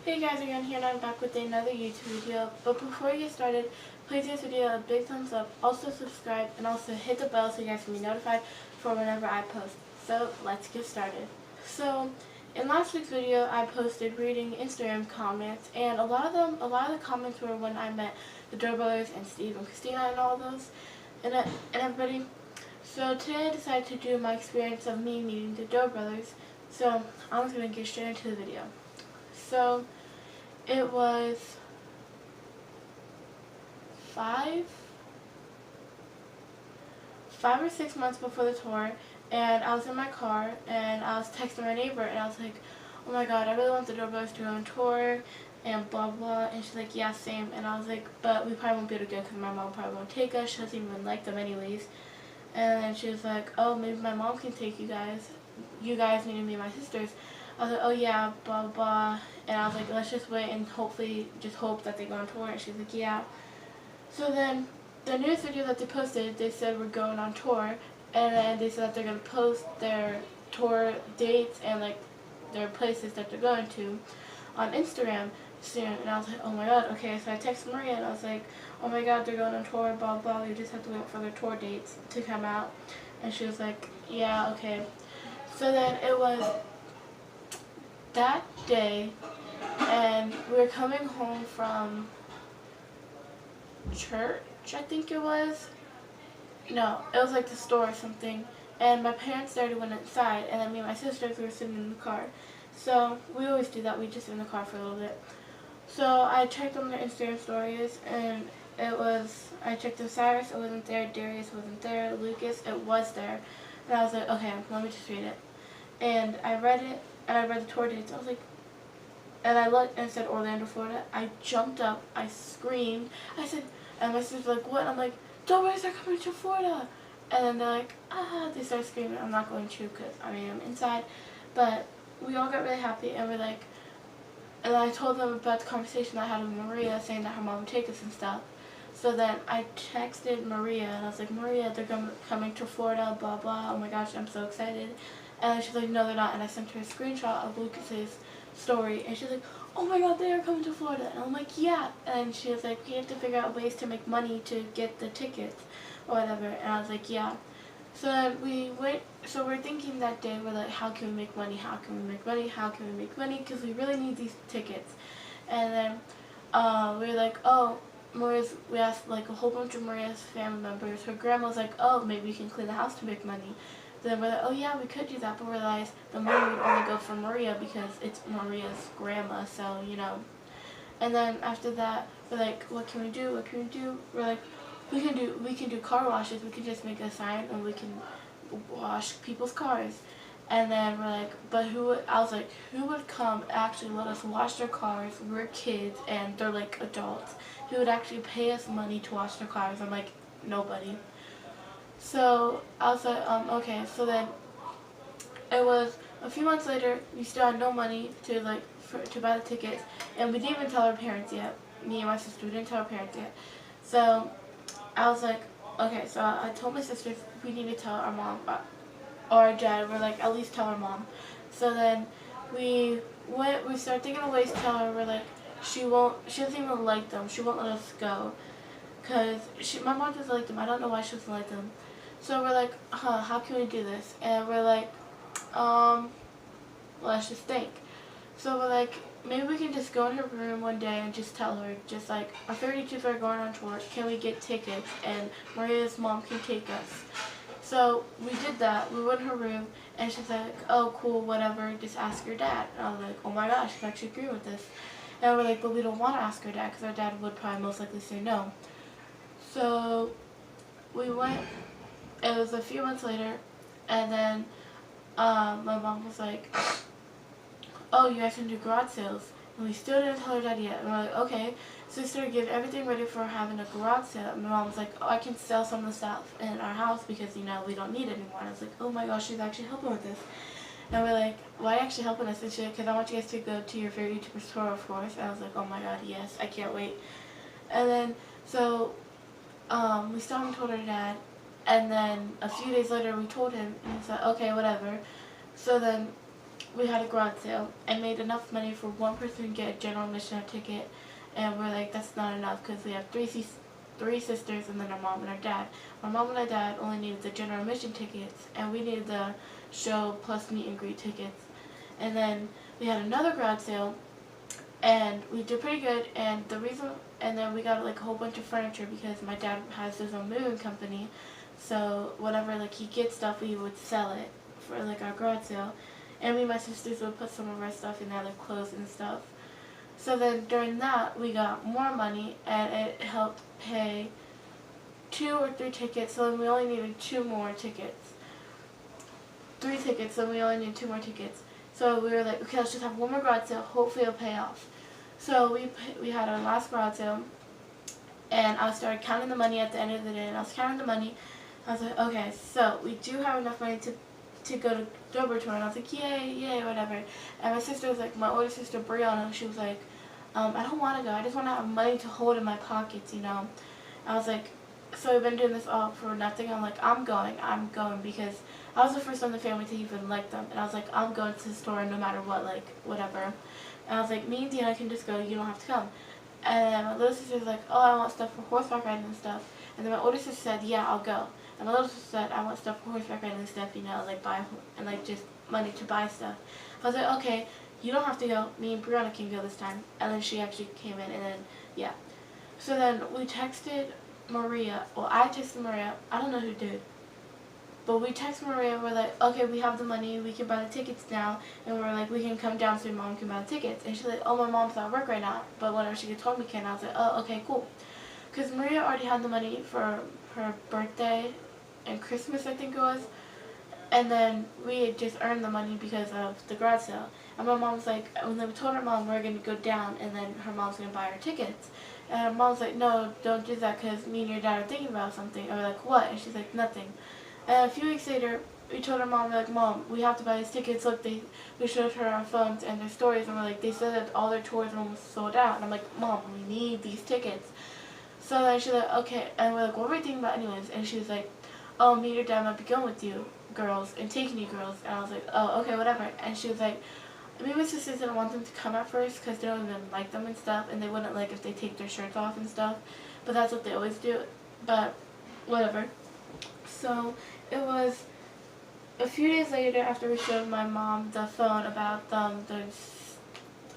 Hey guys, again here and I'm back with another YouTube video. But before we get started, please give this video a big thumbs up, also subscribe, and also hit the bell so you guys can be notified for whenever I post. So let's get started. So in last week's video, I posted reading Instagram comments, and a lot of the comments were when I met the Dobre brothers and Steve and Christina and all those, and everybody. So today I decided to do my experience of me meeting the Dobre brothers. So I'm just gonna get straight into the video. So it was five or 6 months before the tour, and I was in my car and I was texting my neighbor and I was like, oh my god, I really want the Doorbellers to go on tour and blah blah, and she's like, yeah, same. And I was like, but we probably won't be able to go because my mom probably won't take us, she doesn't even like them anyways. And then she was like, oh, maybe my mom can take you guys need to meet my sisters. I was like, oh yeah, blah blah, and I was like, let's just wait and hopefully just hope that they go on tour. And she's like, yeah. So then the newest video that they posted, they said we're going on tour, and then they said that they're gonna post their tour dates and like their places that they're going to on Instagram soon. And I was like, oh my god, okay. So I texted Maria and I was like, oh my god, they're going on tour, blah blah, we just have to wait for their tour dates to come out. And she was like, yeah, okay. So then it was that day, and we were coming home from church, I think it was. No, it was like the store or something. And my parents already went inside, and then me and my sisters were sitting in the car. So we always do that, we just sit in the car for a little bit. So I checked on their Instagram stories, and I checked Osiris, it wasn't there, Darius wasn't there, Lucas, it was there. And I was like, okay, let me just read it. And I read it, and I read the tour dates. I was like, and I looked and it said Orlando, Florida. I jumped up, I screamed. I said, and my sister's like, what? I'm like, don't worry, they're coming to Florida. And then they're like, ah, they start screaming. I'm not going to because, I mean, I'm inside. But we all got really happy, and we're like, and I told them about the conversation I had with Maria saying that her mom would take us and stuff. So then I texted Maria, and I was like, Maria, they're coming to Florida, blah, blah. Oh my gosh, I'm so excited. And she's like, no, they're not. And I sent her a screenshot of Lucas's story, and she's like, oh my god, they are coming to Florida. And I'm like, yeah. And she was like, we have to figure out ways to make money to get the tickets or whatever. And I was like, yeah. So then we went, so we're thinking that day, we're like, how can we make money, how can we make money, how can we make money, because we really need these tickets. And then we were like, oh, we asked like a whole bunch of Maria's family members. Her grandma was like, oh, maybe we can clean the house to make money. Then we're like, oh yeah, we could do that, but we realized the money would only go for Maria because it's Maria's grandma, so, you know. And then after that, we're like, what can we do, what can we do? We're like, we can do car washes, we can just make a sign and we can wash people's cars. And then we're like, but I was like, who would come actually let us wash their cars? We're kids and they're like adults. Who would actually pay us money to wash their cars? I'm like, nobody. So I was like, okay. So then it was a few months later. We still had no money to to buy the tickets, and we didn't even tell our parents yet. Me and my sister, we didn't tell our parents yet. So I was like, okay. So I told my sisters we need to tell our mom or our dad. We're like, at least tell our mom. So then we started thinking of ways to tell her. We're like, she doesn't even like them. She won't let us go. Because my mom doesn't like them. I don't know why she doesn't like them. So we're like, how can we do this? And we're like, let's just think. So we're like, maybe we can just go in her room one day and just tell her, just like, our 32s are going on tour, can we get tickets? And Maria's mom can take us. So we did that. We went in her room, and she's like, oh, cool, whatever, just ask your dad. And I was like, oh my gosh, I actually agree with this. And we're like, but we don't want to ask our dad, because our dad would probably most likely say no. So we went. It was a few months later, and then my mom was like, oh, you guys can do garage sales. And we still didn't tell her dad yet. And we're like, okay. So we started getting everything ready for having a garage sale. And my mom was like, oh, I can sell some of the stuff in our house because, you know, we don't need it anymore. And I was like, oh my gosh, she's actually helping with this. And we're like, why are you actually helping us? And she's like, because I want you guys to go to your favorite YouTuber's tour, of course. And I was like, oh my god, yes, I can't wait. And then, so we still haven't told our dad. And then a few days later we told him, and he said, okay, whatever. So then we had a garage sale and made enough money for one person to get a general admission ticket, and we're like, that's not enough because we have three sisters and then our mom and our dad. My mom and our dad only needed the general admission tickets, and we needed the show plus meet and greet tickets. And then we had another garage sale, and we did pretty good. And then we got like a whole bunch of furniture because my dad has his own moving company. So whenever like he gets stuff, we would sell it for like our garage sale. And me and my sisters would put some of our stuff in there, like clothes and stuff. So then during that, we got more money, and it helped pay 2 or 3 tickets. So then we only needed 2 more tickets. 3 tickets, so we only needed 2 more tickets. So we were like, okay, let's just have one more garage sale. Hopefully it'll pay off. So we had our last garage sale, and I started counting the money at the end of the day, and I was counting the money. I was like, okay, so we do have enough money to go to Dobre tour, and I was like, yay, yay, whatever. And my sister was like, my older sister Brianna, she was like, I don't want to go. I just want to have money to hold in my pockets, you know. I was like, so we've been doing this all for nothing. I'm like, I'm going, because I was the first one in the family to even like them, and I was like, I'm going to the store no matter what, like whatever. And I was like, me and Deanna can just go, you don't have to come. And then my little sister was like, oh, I want stuff for horseback riding and stuff. And then my older sister said, yeah, I'll go. And my little sister said, I want stuff for horseback riding and stuff, you know, like buy, and like just money to buy stuff. I was like, okay, you don't have to go. Me and Brianna can go this time. And then she actually came in, and then, yeah. So then we texted Maria. Well, I texted Maria. I don't know who did. But we texted Maria, we're like, okay, we have the money, we can buy the tickets now, and we're like, we can come down so your mom can buy the tickets. And she's like, oh, my mom's at work right now, but whenever she gets home we can. I was like, oh, okay, cool. Because Maria already had the money for her birthday and Christmas, I think it was, and then we had just earned the money because of the garage sale. And my mom was like, and then we told her mom we're going to go down, and then her mom's going to buy her tickets. And her mom's like, no, don't do that because me and your dad are thinking about something. And we're like, what? And she's like, nothing. And a few weeks later, we told our mom, we're like, Mom, we have to buy these tickets. Look, we showed her our phones and their stories, and we're like, they said that all their tours are almost sold out. And I'm like, Mom, we need these tickets. So then she's like, okay. And we're like, what were we thinking about anyways? And she was like, oh, me and your dad might be going with you girls and taking you girls. And I was like, oh, okay, whatever. And she was like, me and my sisters didn't want them to come at first because they don't even like them and stuff, and they wouldn't like if they take their shirts off and stuff. But that's what they always do. But whatever. So it was a few days later after we showed my mom the phone about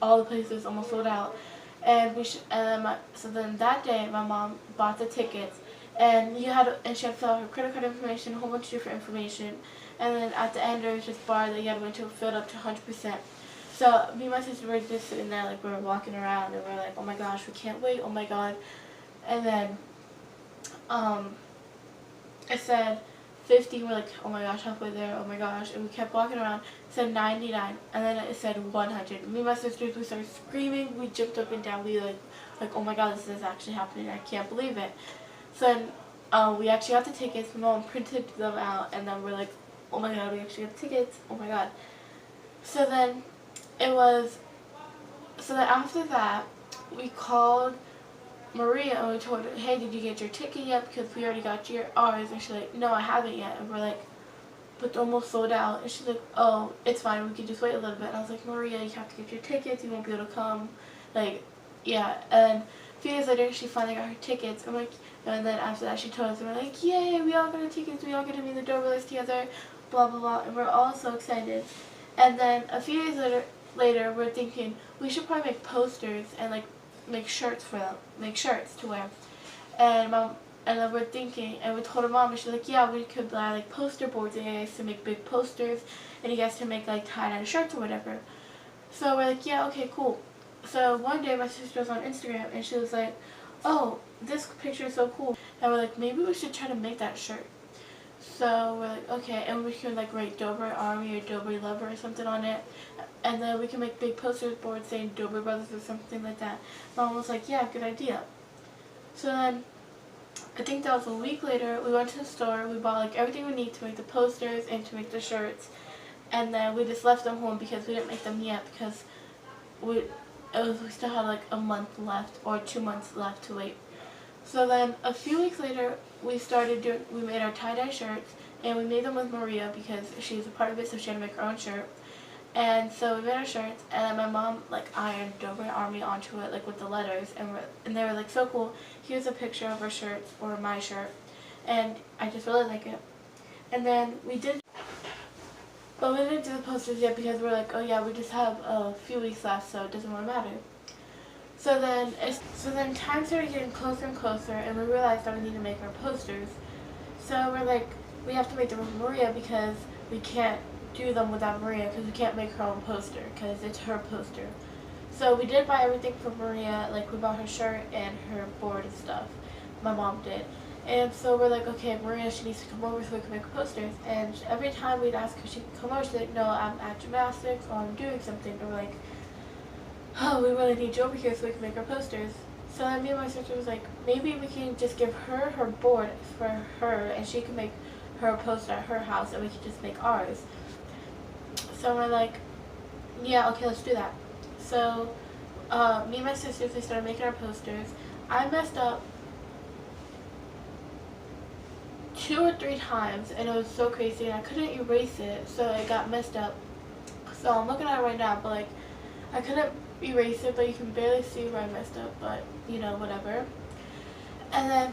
all the places almost sold out, and so then that day my mom bought the tickets, and she had to fill out her credit card information, a whole bunch of different information, and then at the end there was this bar that you had to wait until it filled up to 100%. So me and my sister were just sitting there like we were walking around, and we were like, oh my gosh, we can't wait, oh my god. And then it said 50, we're like, oh my gosh, halfway there, oh my gosh, and we kept walking around. It said 99, and then it said 100. Me and my sisters, we started screaming, we jumped up and down, we like oh my god, this is actually happening, I can't believe it. So then we actually got the tickets, my mom printed them out, and then we're like, oh my god, we actually got the tickets, oh my god. So then after that, we called Maria and we told her, hey, did you get your ticket yet? Because we already got ours. And she's like, no, I haven't yet. And we're like, but they're almost sold out. And she's like, oh, it's fine. We can just wait a little bit. And I was like, Maria, you have to get your tickets. You won't be able to come. Like, yeah. And a few days later, she finally got her tickets. I'm like, and then after that, she told us, and we're like, yay, we all got our tickets. We all get to be in the Dobre list together, blah, blah, blah. And we're all so excited. And then a few days later, we're thinking, we should probably make posters and, like, make shirts for them, make shirts to wear. And then we're thinking, and we told her mom, and she's like, yeah, we could buy like poster boards and you guys to make big posters, and you guys to make like tie-dye shirts or whatever. So we're like, yeah, okay, cool. So one day my sister was on Instagram and she was like, oh, this picture is so cool. And we're like, maybe we should try to make that shirt. So we're like, okay, and we can like write Dobre Army or Dobre Lover or something on it. And then we can make big poster boards saying Dobre Brothers or something like that. Mom was like, yeah, good idea. So then, I think that was a week later, we went to the store, we bought like everything we need to make the posters and to make the shirts. And then we just left them home because we didn't make them yet because we still had like a month left or 2 months left to wait. So then a few weeks later, we made our tie-dye shirts, and we made them with Maria because she's a part of it, so she had to make her own shirt. And so we made our shirts, and then my mom like ironed Dobre Army onto it, like with the letters, and they were like so cool. Here's a picture of our shirts, or my shirt, and I just really like it. And then but we didn't do the posters yet because we're like, oh yeah, we just have a few weeks left, so it doesn't really matter. So then time started getting closer and closer, and we realized that we need to make our posters. So we're like, we have to make them with Maria because we can't do them without Maria because we can't make her own poster because it's her poster. So we did buy everything for Maria, like we bought her shirt and her board and stuff. My mom did. And so we're like, okay, Maria, she needs to come over so we can make posters. And every time we'd ask her she could come over, she's like, no, I'm at gymnastics or I'm doing something. And we're like, oh, we really need you over here so we can make our posters. So then me and my sister was like, maybe we can just give her her board for her and she can make her poster at her house and we can just make ours. So we're like, yeah, okay, let's do that. So me and my sisters, we started making our posters. I messed up 2 or 3 times and it was so crazy and I couldn't erase it, so it got messed up. So I'm looking at it right now, but like I couldn't erase it, but you can barely see where I messed up, but you know, whatever. And then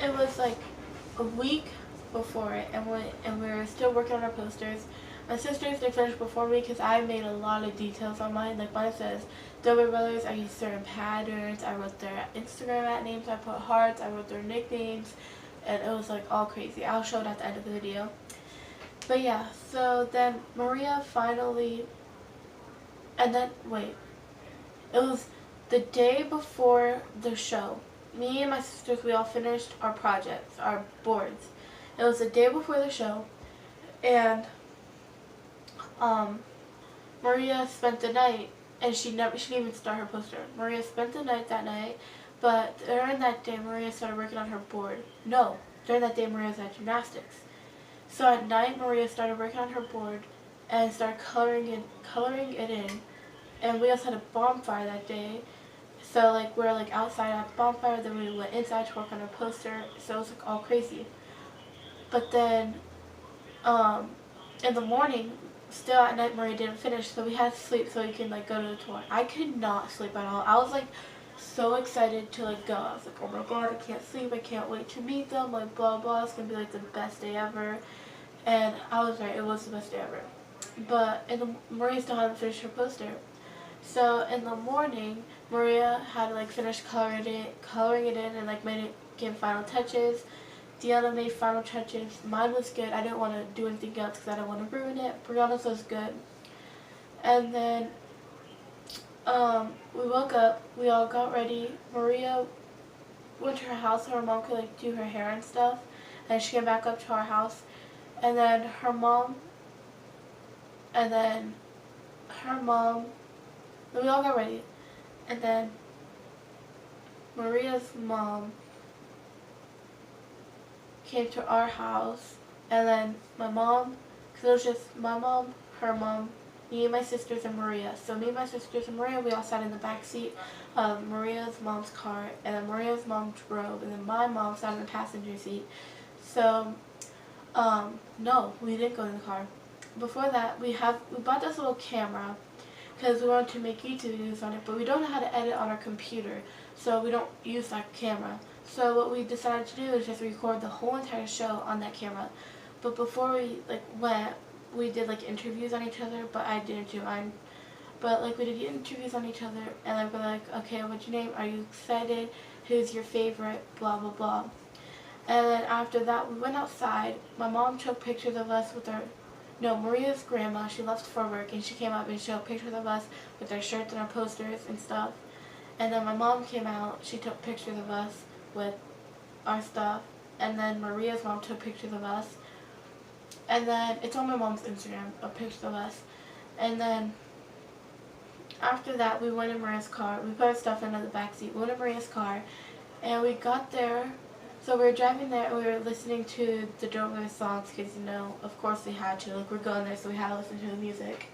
it was like a week before it, and we were still working on our posters. My sisters, they finished before me because I made a lot of details on mine. Like mine says, Dobre Brothers, I used certain patterns, I wrote their Instagram at names, I put hearts, I wrote their nicknames, and it was like all crazy. I'll show it at the end of the video. But yeah, so then Maria finally, and then, wait, it was the day before the show. Me and my sisters, we all finished our projects, our boards. It was the day before the show, and Maria spent the night, and she didn't even start her poster. Maria spent the night that night, but during that day, Maria started working on her board. No, during that day, Maria was at gymnastics. So at night, Maria started working on her board and started coloring it in. And we also had a bonfire that day. So like we were like outside at the bonfire, then we went inside to work on our poster. So it was like all crazy. But then in the morning, still at night, Maria didn't finish, so we had to sleep so we can like go to the tour. I could not sleep at all. I was like so excited to like go. I was like, oh my god, I can't sleep. I can't wait to meet them. Like blah blah. It's gonna be like the best day ever. And I was right. It was the best day ever. But Maria still hadn't finished her poster. So in the morning, Maria had to like finish coloring it in and like give final touches. Deanna made final touches. Mine was good. I didn't want to do anything else because I didn't want to ruin it. Brianna's was good. And then we woke up. We all got ready. Maria went to her house so her mom could like do her hair and stuff. And she came back up to our house. And then her mom, we all got ready. And then Maria's mom came to our house, and then my mom, because it was just my mom, her mom, me and my sisters and Maria. So me and my sisters and Maria, we all sat in the back seat of Maria's mom's car, and then Maria's mom drove, and then my mom sat in the passenger seat. So, no, we didn't go in the car. Before that, we bought this little camera because we wanted to make YouTube videos on it, but we don't know how to edit on our computer, so we don't use that camera. So what we decided to do is just record the whole entire show on that camera. But before we went, we did interviews on each other, but I didn't do mine. But we did interviews on each other, and we're like, okay, what's your name? Are you excited? Who's your favorite? Blah blah blah. And then after that, we went outside. My mom took pictures of us with Maria's grandma. She left for work, and she came up and showed pictures of us with our shirts and our posters and stuff. And then my mom came out. She took pictures of us with our stuff, and then Maria's mom took pictures of us, and then it's on my mom's Instagram, a picture of us. And then after that, we went in Maria's car. We put our stuff in the back seat. We went in Maria's car, and we got there. So we were driving there, and we were listening to the Dobre songs because of course we had to. We're going there, so we had to listen to the music.